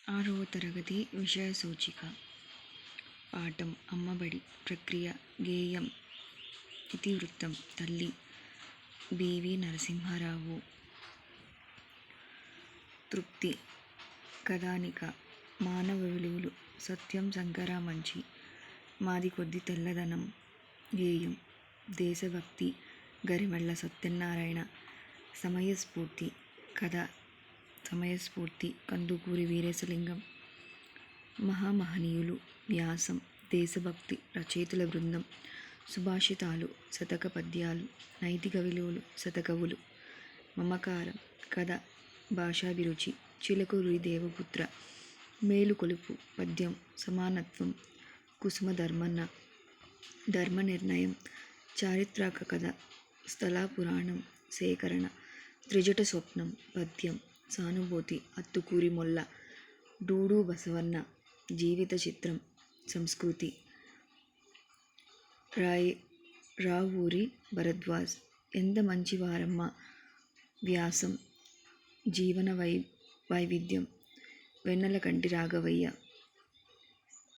ఆరవ తరగతి విషయ సూచిక పాఠం అమ్మబడి ప్రక్రియ గేయం ఇతివృత్తం తల్లి బివి నరసింహారావు తృప్తి కథానిక మానవ విలువలు సత్యం శంకర మంచి మాది కొద్ది తెల్లదనం గేయం దేశభక్తి గరిమెళ్ళ సత్యనారాయణ సమయస్ఫూర్తి కథ సమయస్ఫూర్తి కందుకూరి వీరేశలింగం మహామహనీయులు వ్యాసం దేశభక్తి రచయితల బృందం సుభాషితాలు శతక పద్యాలు నైతిక విలువలు శతకవులు మమకారం కథ భాషాభిరుచి చిలకూరి దేవపుత్ర మేలుకొలుపు పద్యం సమానత్వం కుసుమ ధర్మన్న ధర్మ నిర్ణయం చారిత్రక కథ స్థల పురాణం సేకరణ త్రిజట స్వప్నం పద్యం సానుభూతి అత్తుకూరి మొల్ల డూడు బసవన్న జీవిత చిత్రం సంస్కృతి రావూరి భరద్వాజ్ ఎంత మంచివారమ్మ వ్యాసం జీవన వైవిధ్యం వెన్నెలకంటి రాఘవయ్య